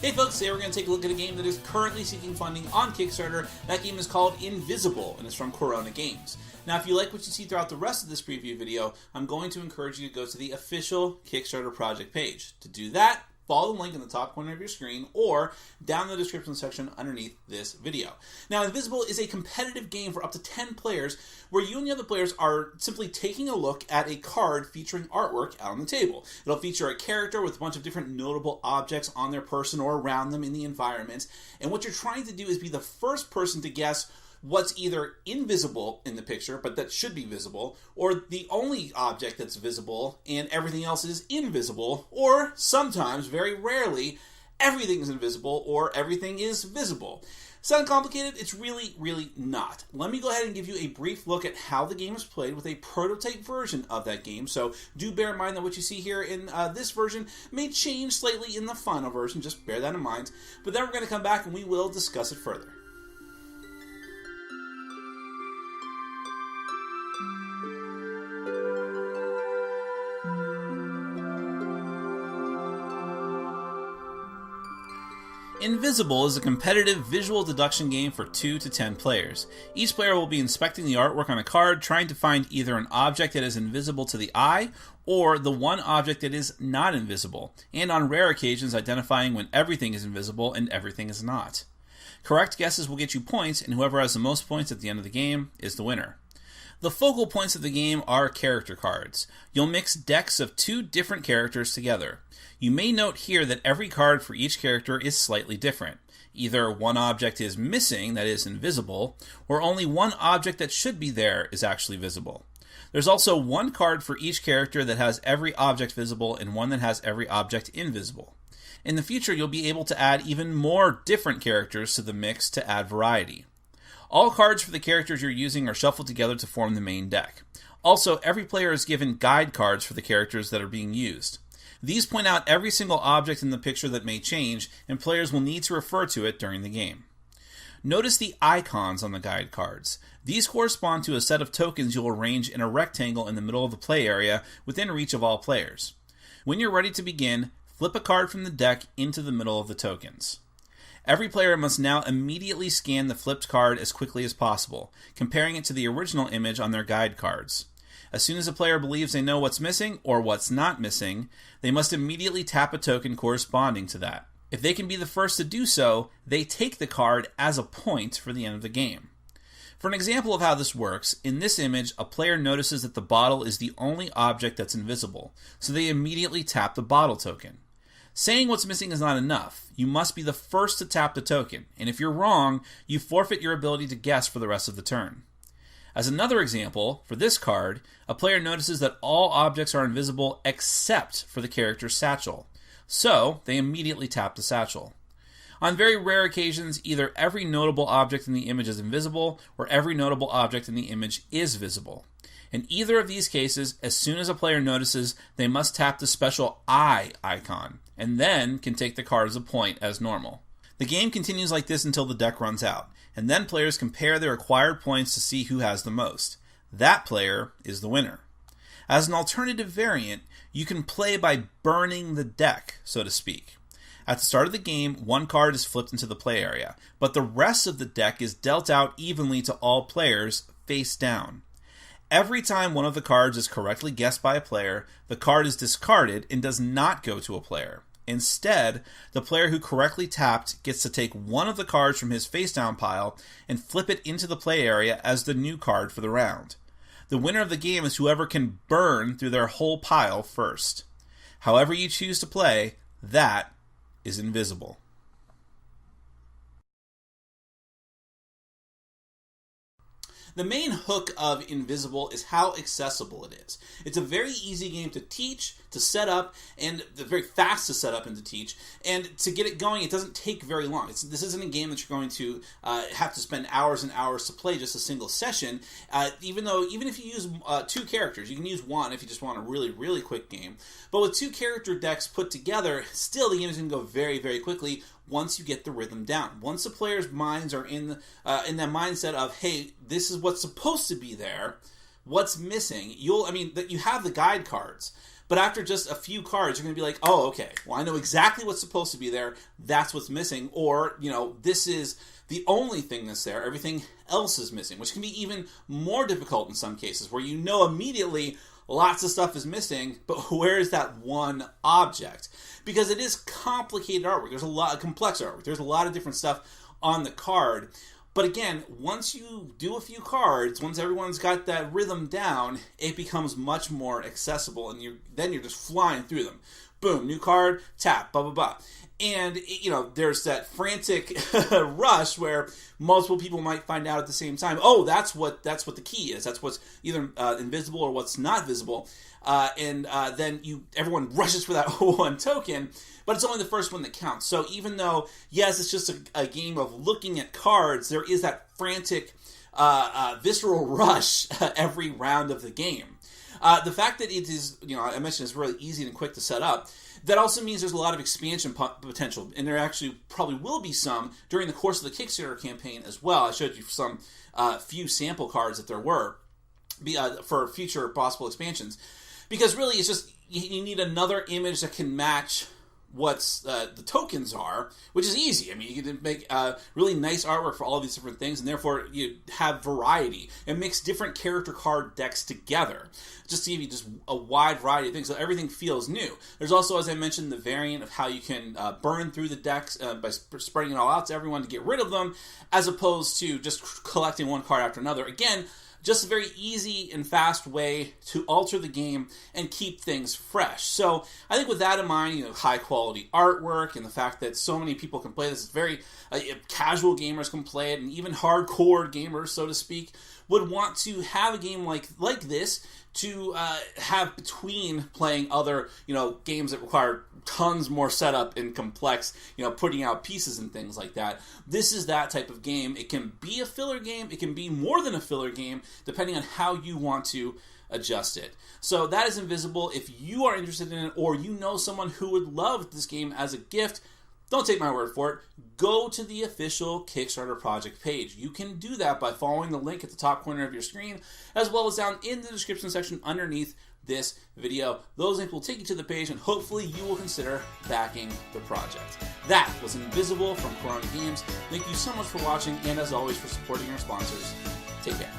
Hey folks, today we're going to take a look at a game that is currently seeking funding on Kickstarter. That game is called Invisible, and it's from Corona Games. Now, if you like what you see throughout the rest of this preview video, I'm going to encourage you to go to the official Kickstarter project page. To do that, follow the link in the top corner of your screen or down in the description section underneath this video. Now, Invisible is a competitive game for up to 10 players where you and the other players are simply taking a look at a card featuring artwork out on the table. It'll feature a character with a bunch of different notable objects on their person or around them in the environment. And what you're trying to do is be the first person to guess what's either invisible in the picture, but that should be visible, or the only object that's visible and everything else is invisible, or sometimes, very rarely, everything is invisible or everything is visible. Sound complicated? It's really, really not. Let me go ahead and give you a brief look at how the game is played with a prototype version of that game. So do bear in mind that what you see here in this version may change slightly in the final version. Just bear that in mind. But then we're going to come back and we will discuss it further. Invisible is a competitive visual deduction game for 2 to 10 players. Each player will be inspecting the artwork on a card, trying to find either an object that is invisible to the eye, or the one object that is not invisible, and on rare occasions identifying when everything is invisible and everything is not. Correct guesses will get you points, and whoever has the most points at the end of the game is the winner. The focal points of the game are character cards. You'll mix decks of 2 different characters together. You may note here that every card for each character is slightly different. Either one object is missing, that is invisible, or only one object that should be there is actually visible. There's also one card for each character that has every object visible and one that has every object invisible. In the future, you'll be able to add even more different characters to the mix to add variety. All cards for the characters you're using are shuffled together to form the main deck. Also, every player is given guide cards for the characters that are being used. These point out every single object in the picture that may change, and players will need to refer to it during the game. Notice the icons on the guide cards. These correspond to a set of tokens you'll arrange in a rectangle in the middle of the play area within reach of all players. When you're ready to begin, flip a card from the deck into the middle of the tokens. Every player must now immediately scan the flipped card as quickly as possible, comparing it to the original image on their guide cards. As soon as a player believes they know what's missing or what's not missing, they must immediately tap a token corresponding to that. If they can be the first to do so, they take the card as a point for the end of the game. For an example of how this works, in this image, a player notices that the bottle is the only object that's invisible, so they immediately tap the bottle token. Saying what's missing is not enough. You must be the first to tap the token, and if you're wrong, you forfeit your ability to guess for the rest of the turn. As another example, for this card, a player notices that all objects are invisible except for the character's satchel, so they immediately tap the satchel. On very rare occasions, either every notable object in the image is invisible, or every notable object in the image is visible. In either of these cases, as soon as a player notices, they must tap the special eye icon, and then can take the card as a point as normal. The game continues like this until the deck runs out, and then players compare their acquired points to see who has the most. That player is the winner. As an alternative variant, you can play by burning the deck, so to speak. At the start of the game, one card is flipped into the play area, but the rest of the deck is dealt out evenly to all players, face down. Every time one of the cards is correctly guessed by a player, the card is discarded and does not go to a player. Instead, the player who correctly tapped gets to take one of the cards from his face-down pile and flip it into the play area as the new card for the round. The winner of the game is whoever can burn through their whole pile first. However you choose to play, that is invisible. The main hook of Invisible is how accessible it is. It's a very easy game to teach, to set up, and very fast to set up and to teach. And to get it going, it doesn't take very long. This isn't a game that you're going to have to spend hours and hours to play just a single session. Even if you use 2 characters, you can use 1 if you just want a really, really quick game. But with 2 character decks put together, still the game is going to go very, very quickly once you get the rhythm down. Once the players' minds are in that mindset of, hey, this is what's supposed to be there, what's missing, you have the guide cards, But after just a few cards, you're going to be like, oh, okay, well, I know exactly what's supposed to be there. That's what's missing. Or, this is the only thing that's there. Everything else is missing, which can be even more difficult in some cases, where immediately lots of stuff is missing, but where is that one object? Because it is complicated artwork. There's a lot of complex artwork. There's a lot of different stuff on the card. But again, once you do a few cards, once everyone's got that rhythm down, it becomes much more accessible, and then you're just flying through them. Boom, new card, tap, blah, blah, blah. And, there's that frantic rush where multiple people might find out at the same time, oh, that's what the key is. That's what's either invisible or what's not visible. Then everyone rushes for that one token, but it's only the first one that counts. So even though, yes, it's just a game of looking at cards, there is that frantic, visceral rush every round of the game. The fact that it is, I mentioned it's really easy and quick to set up, that also means there's a lot of expansion potential, and there actually probably will be some during the course of the Kickstarter campaign as well. I showed you some few sample cards that there were for future possible expansions, because really it's just you need another image that can match what's the tokens are, which is easy. I mean, you can make really nice artwork for all of these different things, and therefore you have variety and mix different character card decks together just to give you just a wide variety of things, so everything feels new. There's also, as I mentioned, the variant of how you can burn through the decks by spreading it all out to everyone to get rid of them, as opposed to just collecting one card after another. Again, just a very easy and fast way to alter the game and keep things fresh. So I think with that in mind, high quality artwork and the fact that so many people can play this, it's very casual gamers can play it, and even hardcore gamers, so to speak, would want to have a game like this to have between playing other games that require tons more setup and complex putting out pieces and things like that. This is that type of game. It can be a filler game, it can be more than a filler game, depending on how you want to adjust it. So that is Invisible. If you are interested in it, or someone who would love this game as a gift, don't take my word for it. Go to the official Kickstarter project page. You can do that by following the link at the top corner of your screen, as well as down in the description section underneath this video. Those links will take you to the page, and hopefully you will consider backing the project. That was Invisible from Corona Games. Thank you so much for watching, and as always, for supporting our sponsors. Take care.